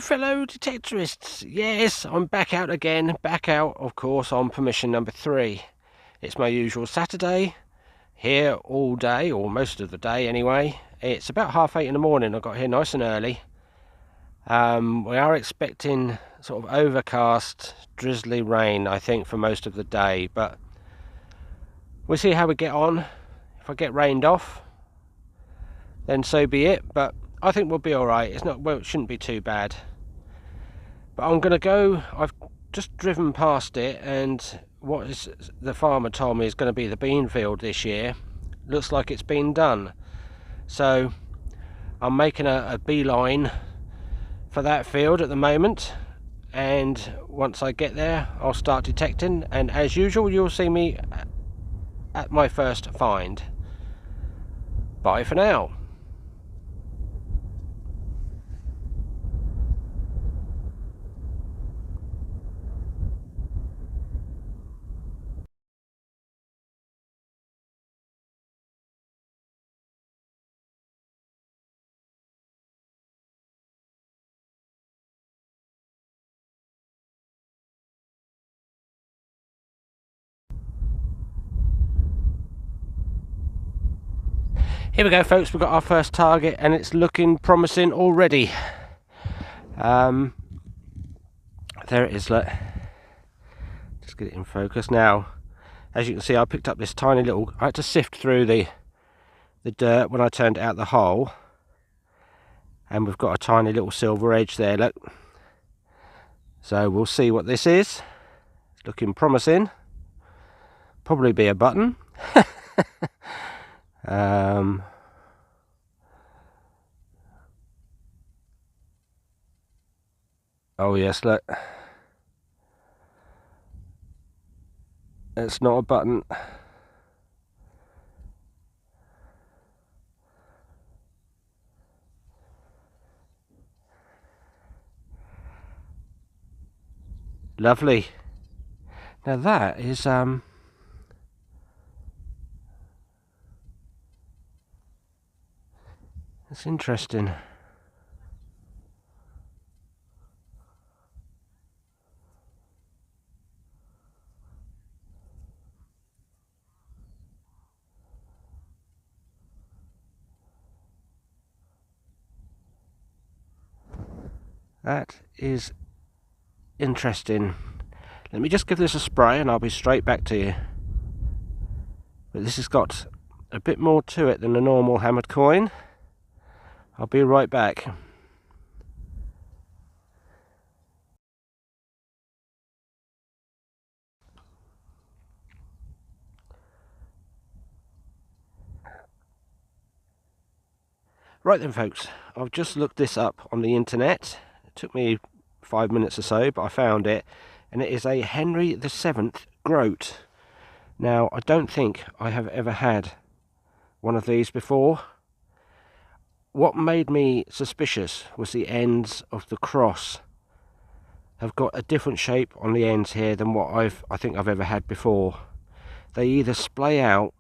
fellow detectorists. Yes, I'm back out again. Back out, of course, on permission number 3. It's my usual Saturday. Here all day, or most of the day anyway. It's about 8:30 in the morning. I got here nice and early. We are expecting sort of overcast, drizzly rain, I think, for most of the day. But we'll see how we get on. If I get rained off, then so be it. But I think we'll be alright. It shouldn't be too bad. But I'm going to go, I've just driven past it, and what is the farmer told me is going to be the bean field this year. Looks like it's been done. So I'm making a beeline for that field at the moment, and once I get there I'll start detecting, and as usual you'll see me at my first find. Bye for now. Here we go, folks, we've got our first target and it's looking promising already. There it is, look. Just get it in focus now. As you can see, I picked up this tiny little, I had to sift through the dirt when I turned out the hole, and we've got a tiny little silver edge there, look. So we'll see what this is. It's looking promising. Probably be a button. Oh yes, look. It's not a button. Lovely. Now that is that's interesting. That is interesting. Let me just give this a spray and I'll be straight back to you. But this has got a bit more to it than a normal hammered coin. I'll be right back. Right then, folks, I've just looked this up on the internet. It took me 5 minutes or so, but I found it, and it is a Henry VII groat. Now, I don't think I have ever had one of these before. What made me suspicious was the ends of the cross have got a different shape on the ends here than what I think I've ever had before. They either splay out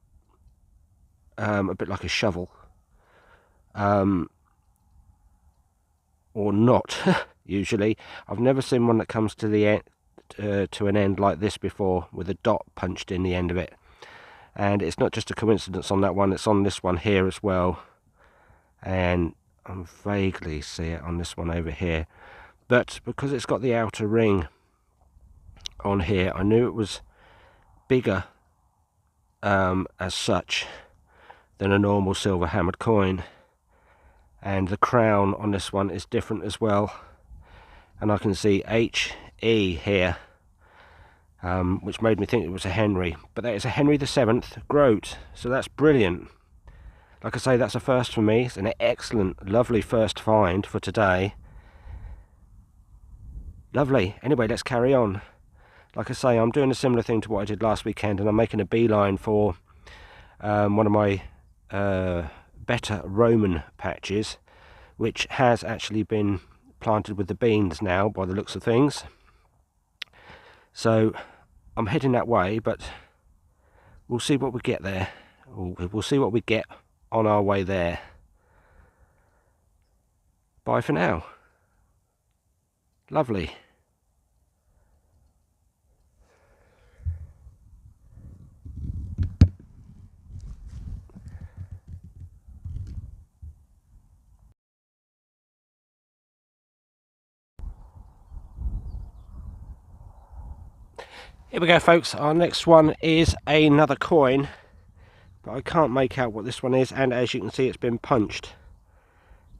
a bit like a shovel, or not. Usually I've never seen one that comes to the end, to an end like this before, with a dot punched in the end of it. And it's not just a coincidence on that one, it's on this one here as well, and I vaguely see it on this one over here. But because it's got the outer ring on here, I knew it was bigger as such than a normal silver hammered coin. And the crown on this one is different as well, and I can see HE here, which made me think it was a Henry, but that is a Henry VII groat, so that's brilliant. Like I say, that's a first for me. It's an excellent, lovely first find for today. Lovely. Anyway, let's carry on. Like I say, I'm doing a similar thing to what I did last weekend, and I'm making a beeline for one of my better Roman patches, which has actually been planted with the beans now by the looks of things. So I'm heading that way, but we'll see what we get there. We'll see what we get on our way there. Bye for now. Lovely. Here we go, folks. Our next one is another coin, but I can't make out what this one is, and as you can see it's been punched.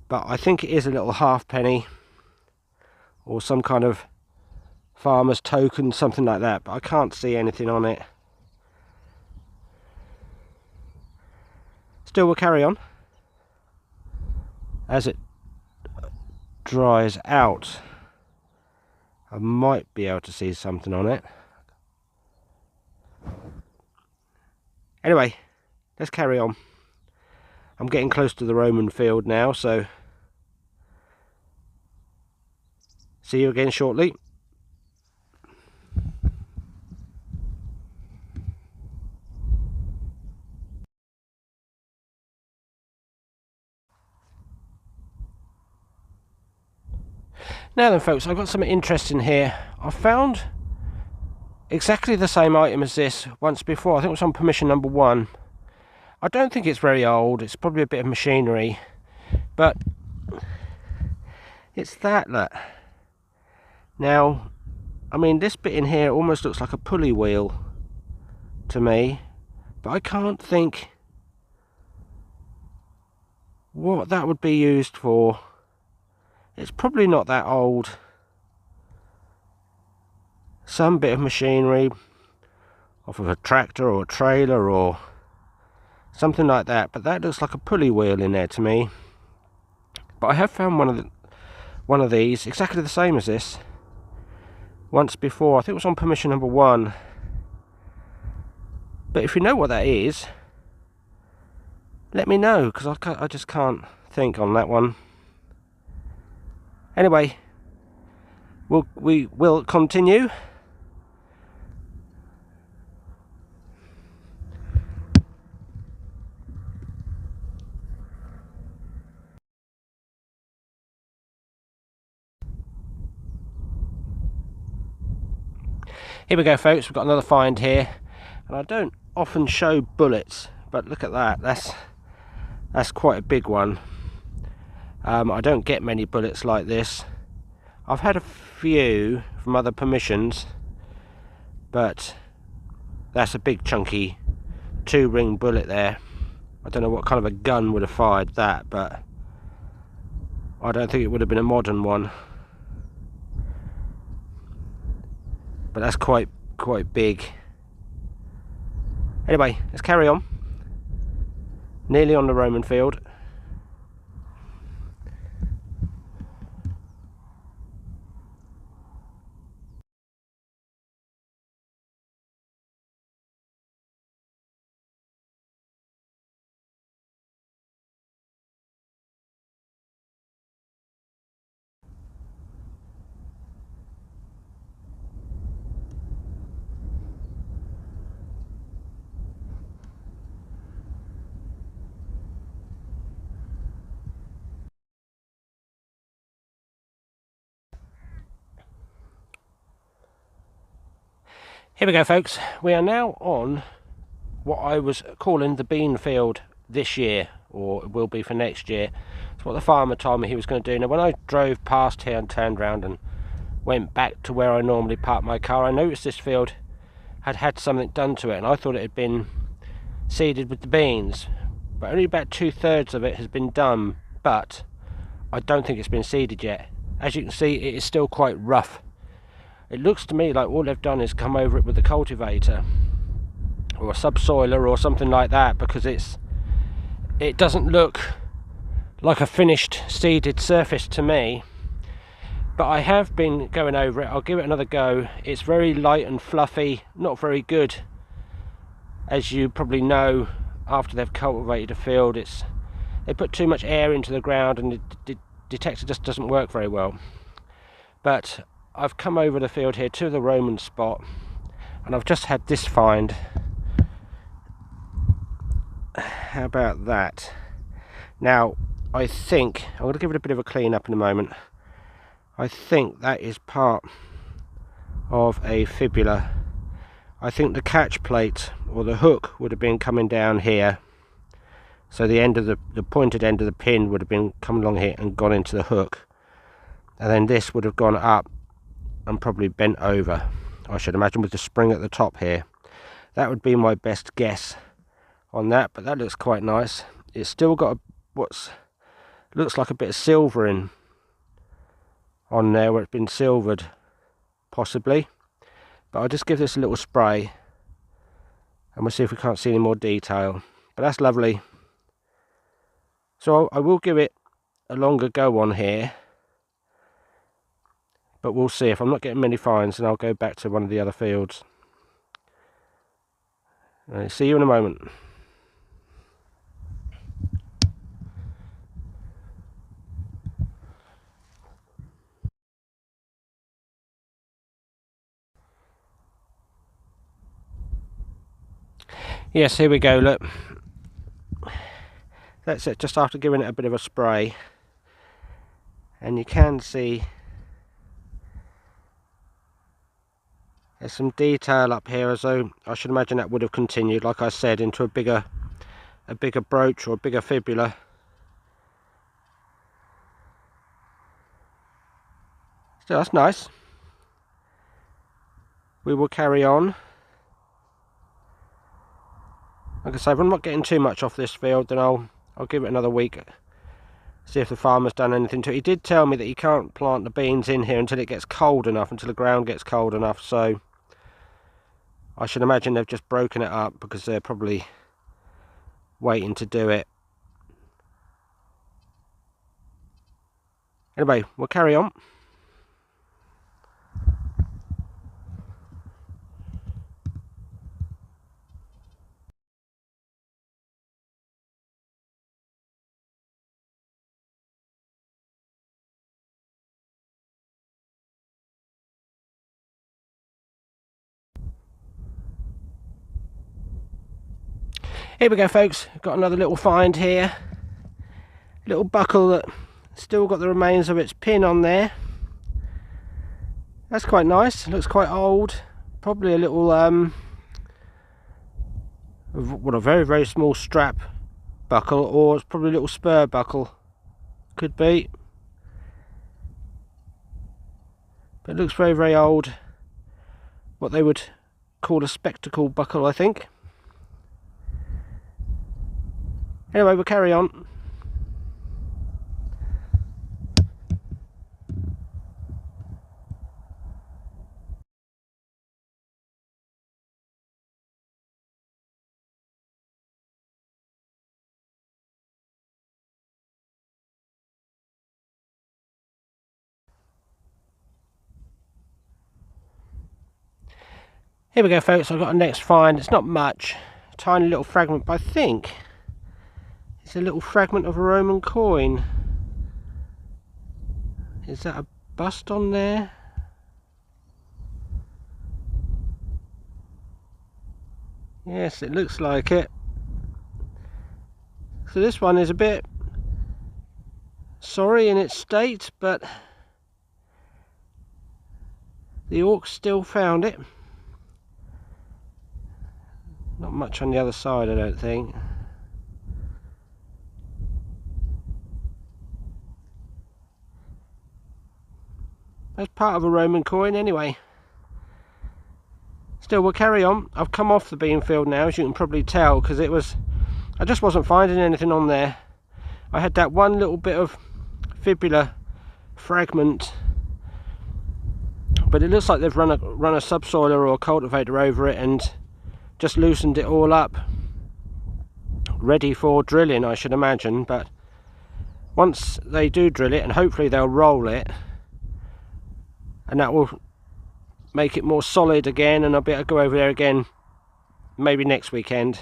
But I think it is a little halfpenny or some kind of farmer's token, something like that, but I can't see anything on it. Still, we'll carry on. As it dries out, I might be able to see something on it. Anyway, let's carry on. I'm getting close to the Roman field now, so see you again shortly. Now then, folks, I've got something interesting here. I found exactly the same item as this once before. I think it was on permission number 1. I don't think it's very old. It's probably a bit of machinery, but it's that, look. Now, I mean, this bit in here almost looks like a pulley wheel to me, but I can't think what that would be used for. It's probably not that old. Some bit of machinery off of a tractor or a trailer or something like that, but that looks like a pulley wheel in there to me. But I have found one of these exactly the same as this once before. I think it was on permission number 1. But if you know what that is, let me know, because I just can't think on that one. Anyway, we will continue. Here we go, folks. We've got another find here, and I don't often show bullets, but look at that. That's quite a big one. I don't get many bullets like this. I've had a few from other permissions, but that's a big chunky 2-ring bullet there. I don't know what kind of a gun would have fired that, but I don't think it would have been a modern one. But that's quite big. Anyway, let's carry on. Nearly on the Roman field. Here we go, folks. We are now on what I was calling the bean field this year, or it will be for next year. It's what the farmer told me he was going to do. Now, when I drove past here and turned around and went back to where I normally park my car, I noticed this field had something done to it, and I thought it had been seeded with the beans, but only about 2/3 of it has been done, but I don't think it's been seeded yet. As you can see, it is still quite rough. It looks to me like all they've done is come over it with a cultivator or a subsoiler or something like that, because it doesn't look like a finished seeded surface to me. But I have been going over it. I'll give it another go. It's very light and fluffy, not very good. As you probably know, after they've cultivated a field, they put too much air into the ground and the detector just doesn't work very well. But I've come over the field here to the Roman spot, and I've just had this find. How about that? Now, I think I'm going to give it a bit of a clean up in a moment. I think that is part of a fibula. I think the catch plate or the hook would have been coming down here, so the end of the pointed end of the pin would have been coming along here and gone into the hook, and then this would have gone up and probably bent over, I should imagine, with the spring at the top here. That would be my best guess on that, but that looks quite nice. It's still got what's looks like a bit of silvering on there where it's been silvered, possibly. But I'll just give this a little spray and we'll see if we can't see any more detail. But that's lovely. So I will give it a longer go on here, but we'll see. If I'm not getting many finds, then I'll go back to one of the other fields. See you in a moment. Yes, here we go, look. That's it, just after giving it a bit of a spray. And you can see there's some detail up here, as though I should imagine that would have continued, like I said, into a bigger brooch or a bigger fibula. So that's nice. We will carry on. Like I say, if I'm not getting too much off this field, then I'll give it another week, see if the farmer's done anything to it. He did tell me that he can't plant the beans in here until it gets cold enough, until the ground gets cold enough, so I should imagine they've just broken it up because they're probably waiting to do it. Anyway, we'll carry on. Here we go, folks. Got another little find here. Little buckle that still got the remains of its pin on there. That's quite nice. Looks quite old. Probably a little what, a very, very small strap buckle, or it's probably a little spur buckle. Could be. But it looks very, very old. What they would call a spectacle buckle, I think. Anyway, we'll carry on. Here we go, folks. I've got a next find. It's not much, a tiny little fragment, but I think it's a little fragment of a Roman coin. Is that a bust on there? Yes, it looks like it. So this one is a bit sorry in its state, but the orcs still found it. Not much on the other side, I don't think. That's part of a Roman coin anyway. Still, we'll carry on. I've come off the bean field now, as you can probably tell, because I just wasn't finding anything on there. I had that one little bit of fibula fragment, but it looks like they've run a subsoiler or a cultivator over it and just loosened it all up, ready for drilling, I should imagine. But once they do drill it, and hopefully they'll roll it, and that will make it more solid again, and I'll be able to go over there again maybe next weekend.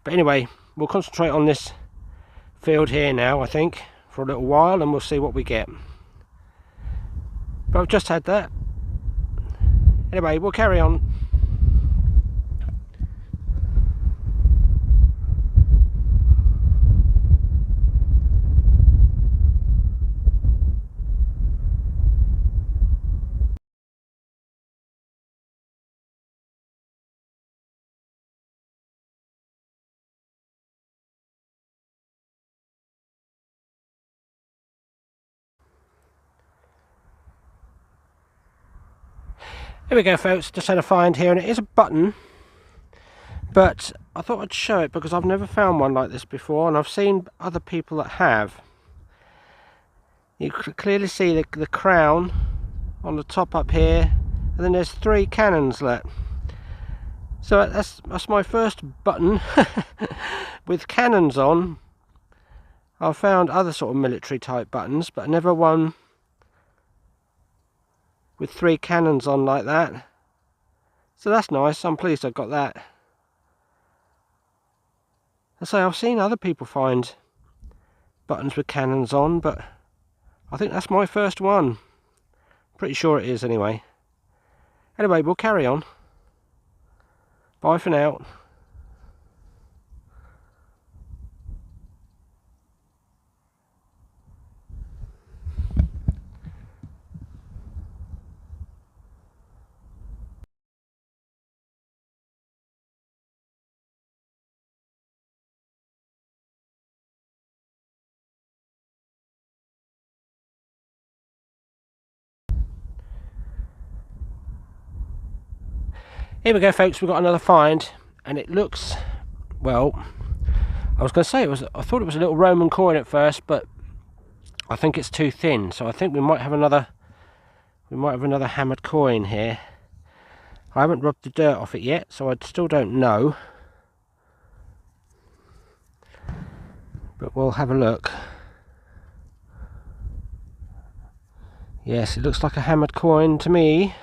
But anyway, we'll concentrate on this field here now, I think, for a little while, and we'll see what we get. But I've just had that. Anyway, we'll carry on. Here we go, folks, just had a find here, and it is a button, but I thought I'd show it because I've never found one like this before, and I've seen other people that have. You can clearly see the crown on the top up here, and then there's 3 cannons lit. So that's my first button with cannons on. I've found other sort of military type buttons, but never one with 3 cannons on like that. So that's nice, I'm pleased I've got that. I say, I've seen other people find buttons with cannons on, but I think that's my first one. Pretty sure it is anyway. Anyway, we'll carry on. Bye for now. Here we go, folks, we've got another find, and it looks, well, I was going to say I thought it was a little Roman coin at first, but I think it's too thin, so I think we might have another hammered coin here. I haven't rubbed the dirt off it yet, so I still don't know, but we'll have a look. Yes, it looks like a hammered coin to me.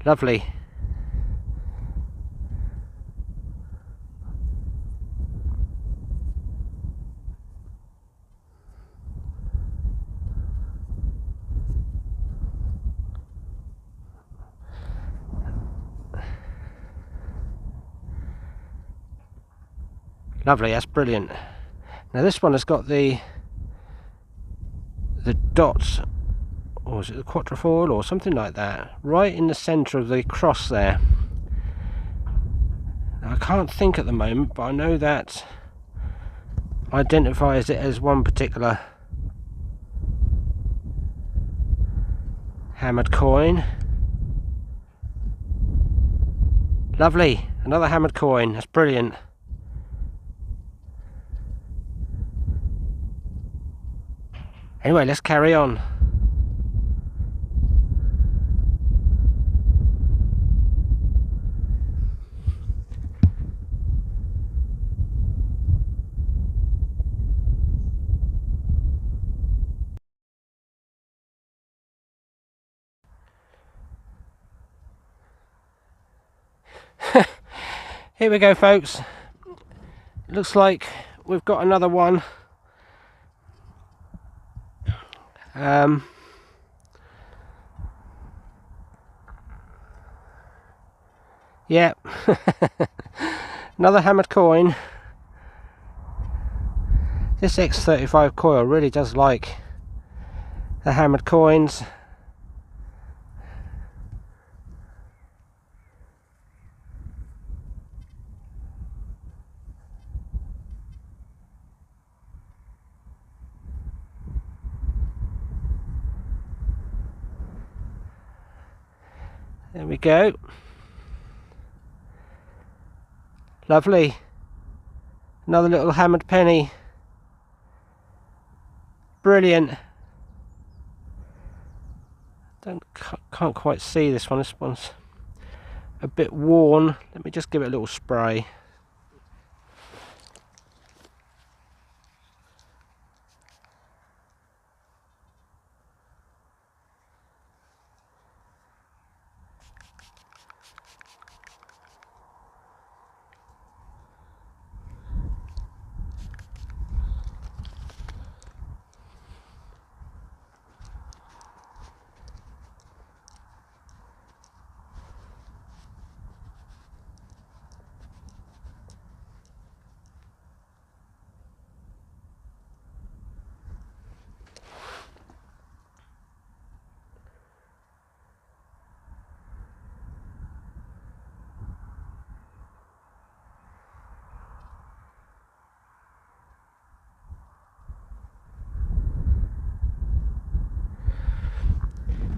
Lovely. Lovely, that's brilliant. Now this one has got the dots, or is it the quatrefoil or something like that, right in the centre of the cross there. Now, I can't think at the moment, but I know that identifies it as one particular hammered coin. Lovely, another hammered coin, that's brilliant. Anyway, let's carry on. Here we go, folks. Looks like we've got another one. Yeah, another hammered coin. This X35 coil really does like the hammered coins. There we go. Lovely. Another little hammered penny. Brilliant. Can't quite see this one. This one's a bit worn. Let me just give it a little spray.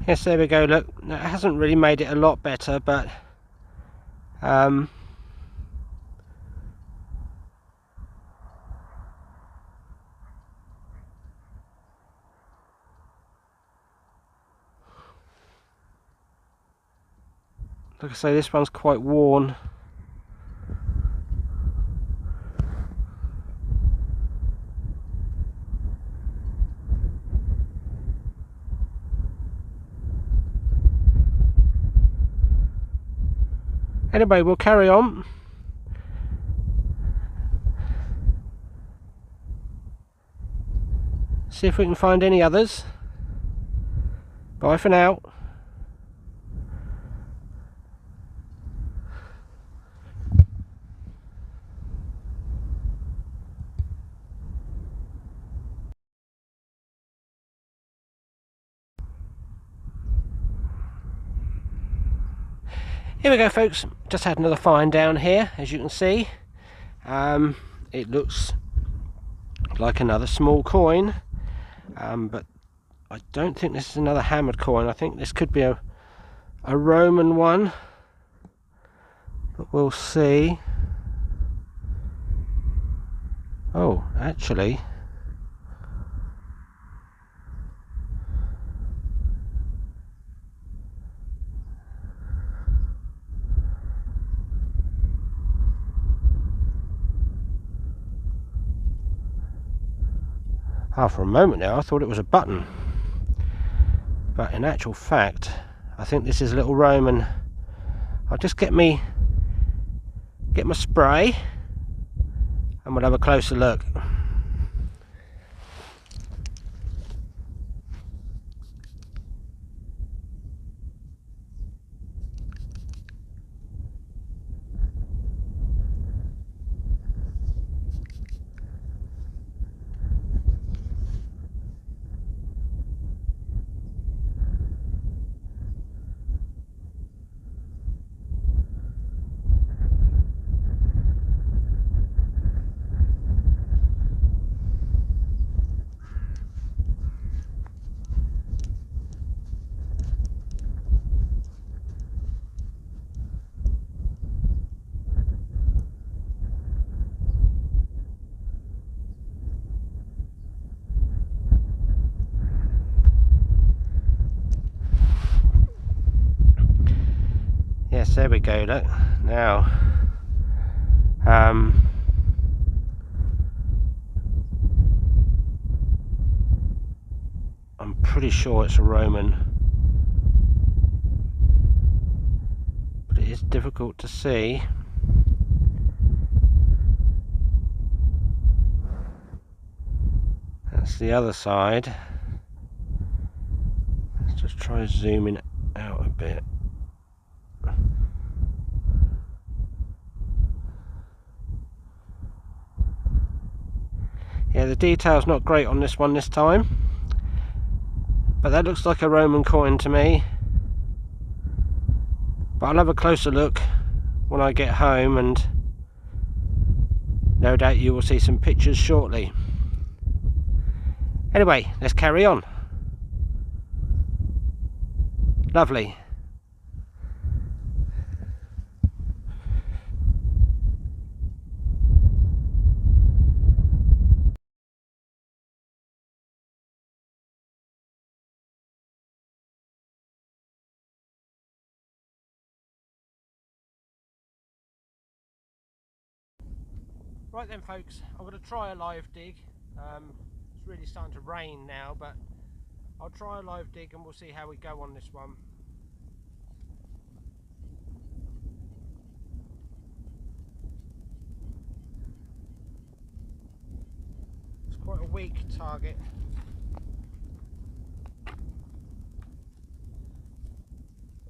Yes, there we go, look, it hasn't really made it a lot better, but like I say, this one's quite worn. Anyway, we'll carry on. See if we can find any others. Bye for now. Here we go, folks. Just had another find down here, as you can see. It looks like another small coin, but I don't think this is another hammered coin. I think this could be a Roman one, but we'll see. Oh, actually, for a moment now I thought it was a button, but in actual fact I think this is a little Roman. I'll just get my spray and we'll have a closer look. Yes, there we go, look. Now, I'm pretty sure it's a Roman, but it is difficult to see. That's the other side. Let's just try zooming out a bit. Yeah, the detail's not great on this one this time, but that looks like a Roman coin to me. But I'll have a closer look when I get home, and no doubt you will see some pictures shortly. Anyway, let's carry on. Lovely. Right then, folks, I'm going to try a live dig. It's really starting to rain now, but I'll try a live dig and we'll see how we go on this one. It's quite a weak target.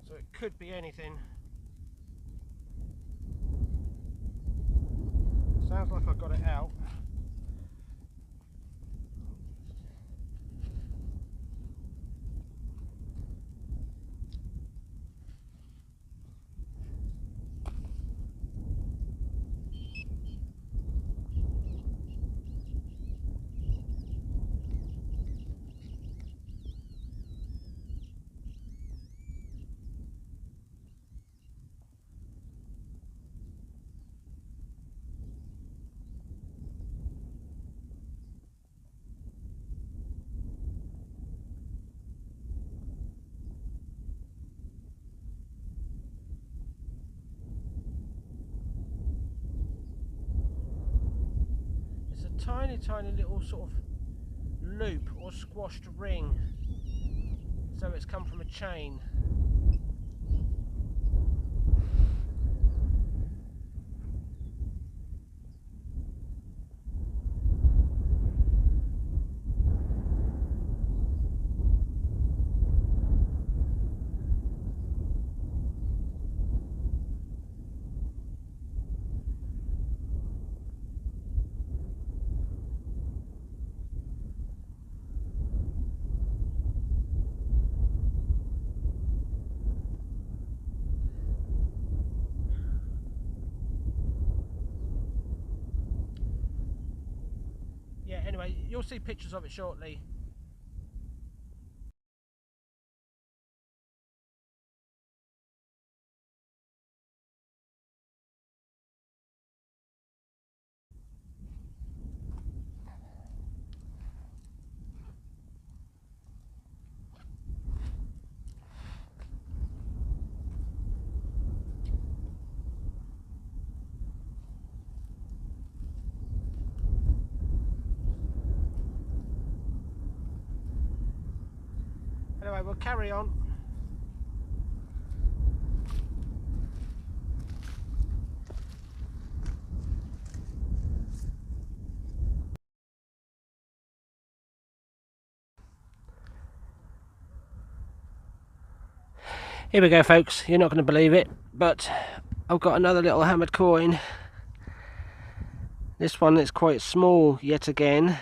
So it could be anything. Sounds like I got it out. tiny little sort of loop or squashed ring, so it's come from a chain. Yeah, anyway, you'll see pictures of it shortly. Anyway, we'll carry on. Here we go, folks. You're not going to believe it, but I've got another little hammered coin. This one is quite small yet again.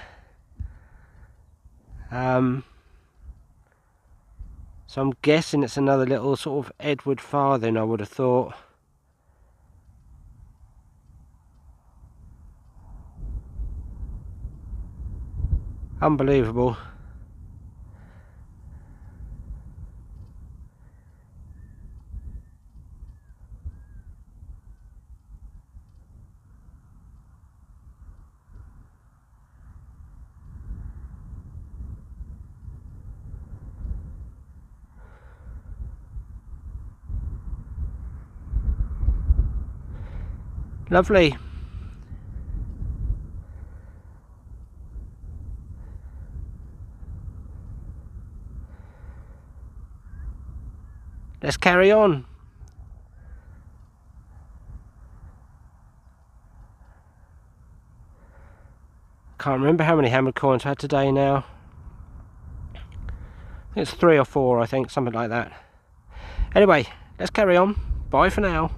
So I'm guessing it's another little sort of Edward farthing, I would have thought. Unbelievable. Lovely. Let's carry on. Can't remember how many hammered coins I had today now. I think it's 3 or 4, I think, something like that. Anyway, let's carry on. Bye for now.